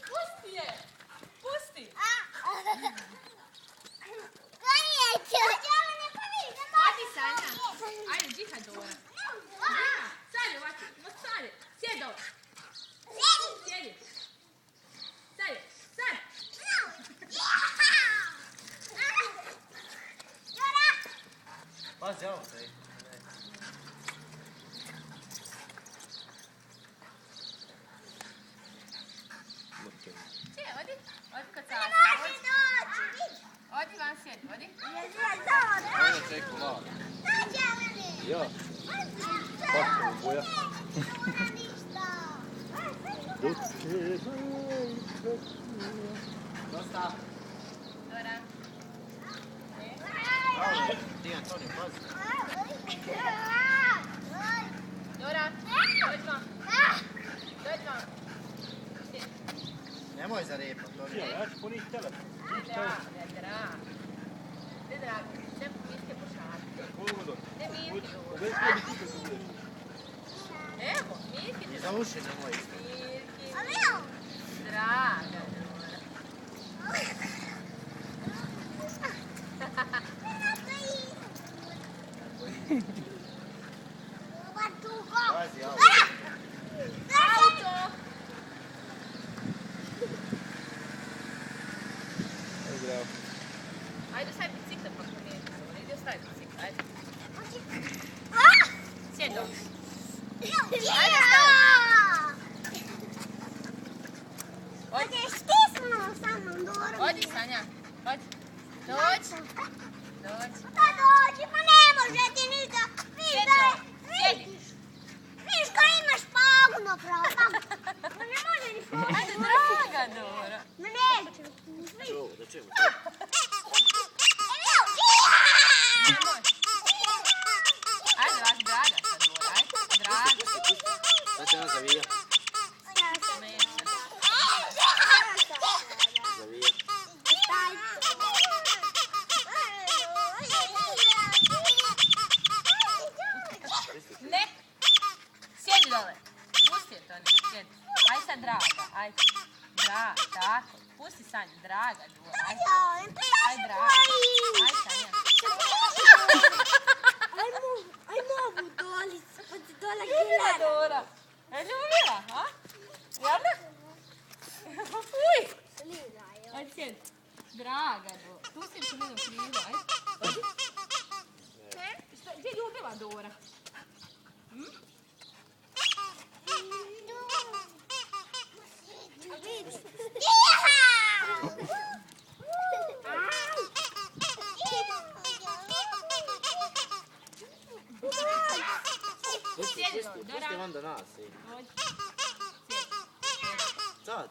Pusti je! Pusti! Odi Sanja! Ajde, džihaj Dora! Sad ovako, sad! Sjedi ovo! Sjedi! Sad! Sad! Pazi, ovo se. Odi kod Sanja. Odi van sjedi, odi. Ovo čeku malo. Jo. Kako boja? Dosta. Dora. Ti Antonio, pazi. Dora, dođi vam. Dođi vam. Nemoj za rep, Antonio. Ja ću poniti telefon. Ne drago, ne miske pošati. Koliko dođe? Ne miske Dora. Uvijek ne bi ti kako budeš. Evo, miske I za uši nemoj isto. Mirki. Draga Dora. Pazi, ovo. Auto! Zdravo. Ajde, stavi bicikla pa pomijeti. Idi ostavi bicikla, ajde. Sjedi dok. Odi Sanja, odi. Dođi. Dođi. Ajde, draga Dora. Čo, da čemu? Nemoj. Ajde, ovak, draga sad Dora, ajde. Draga. Da će nas zavija. Neće. Zavija. Ne. Sjedi dole. Pusti je to, ne. Sjedi. Ajde sad draga, ajde. Draga, tako. Pusti Sanja, draga Dora, ajde. Ajde, draga. Ajde, Sanja. Ljubila Dora. Je ljubila, a? Jelda? Uj. Ajde, sjedi. Draga Dora. Pusti se mene krivo, ajde. Gdje je ljubila Dora? Pusti van do nas. Dođi. Sad.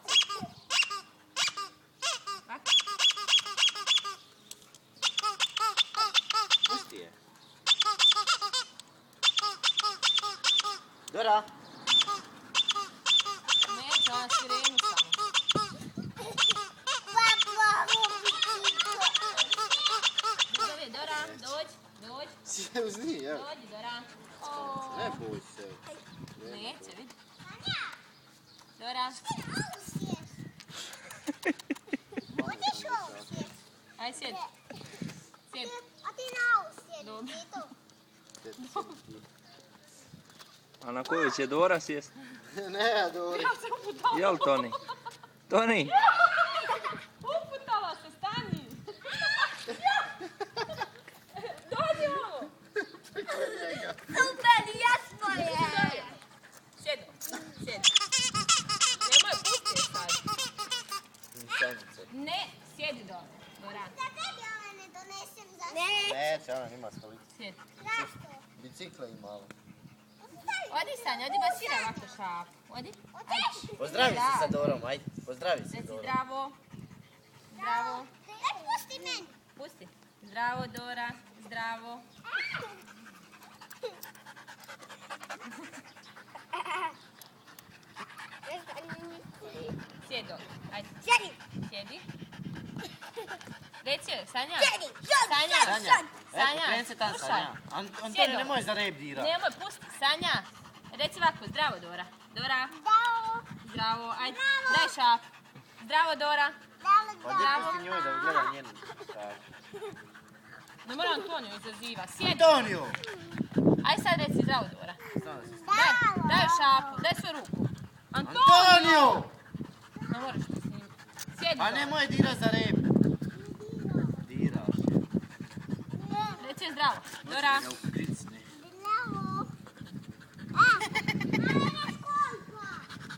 Pusti je. Dora. Neće, ona sirenu samo. Dora, dođi. Sjedi uz njih, evo. Dođi, Dora. Ne boj se. Neće, vidi. Dora. Aj, sjedi. Sjedi. Dobro. A na koju će Dora sjest? Ne, Dori. Ja sam uputala. Jel Toni? Toni? Uputala se, stani. Dođi ovo. Sjedi. Sjedi. Nemoj, pusti je sad. Ne, sjedi dole. Dora. Neće, ona nima stolicu. Sjedi. Bicikla i malo. Odi Sanja, odi basira ovako šapu. Odi. Ajde. Pozdravi se sa Dorom, ajde. Pozdravi se Reci Dorom. zdravo. Zdravo. Pusti. Zdravo, Dora. Zdravo. Sjedi dole. Ajde. Sjedi. Reci joj, Sanja. Sanja. Sanja, Sanja, evo, kreni se tam slušaj. Sanja. Antonio, nemoj za rep dira. Nemoj, pusti. Sanja. Reci ovako, zdravo Dora. Dora. Zdravo, ajde. Daj šap. Zdravo Dora. Pa gdje pusti njoj da gleda njenu šaku? Ne mora Antoniju izaziva. Sjedi. Antonio! Ajde sad reci zdravo Dora. Stvarno si Daj šapu, daj svoju ruku. Antonio! Ne moraš ti s njim. Sjedi A Dora. nemoj dira za rep. Diraš je. Reci joj zdravo. Dora. Ja ukricni.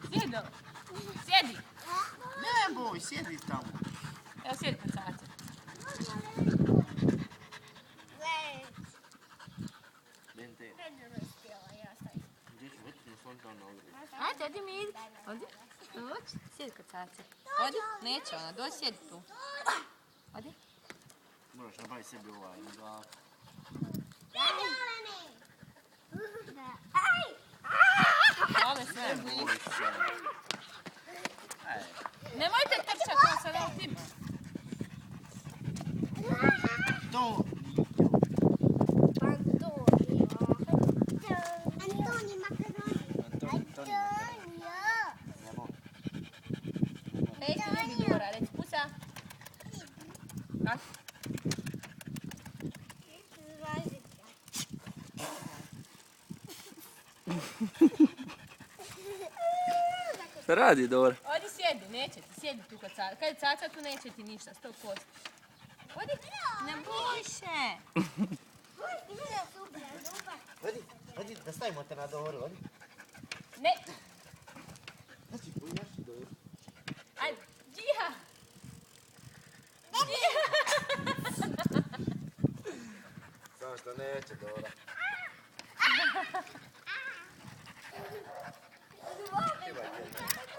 Sjedi Dora. Sjedi. Ne boj, sjedi tamo. Evo sjedi kod Cace. Dente. Gdje ću već na svom tamo ovdje? Ajde, odi mi idi. Odi. Dođi. Sjedi kod Cace. Odi. Neće ona. Dođi sjedi tu. Odi. Moraš nabaviti sebi ovaj na glavu. Ove sve Ne blizu. boj se. Ajde. Nemojte trčati, on sad ovo tima. To. Nemo. Reci ljubi Dora, reci pusa. Kako? Šta radi Dora? Odi sjedi, neće ti, sjedi tu kod Caca. Kad je Caca tu neće ti ništa, 100%. Odi, ne boj se. Vodi, da stavimo te na Doru, vodi. Ne, Znači, pojaši Doru. ajde, džiha. Samo što neće Dora. Ibaj te, ne.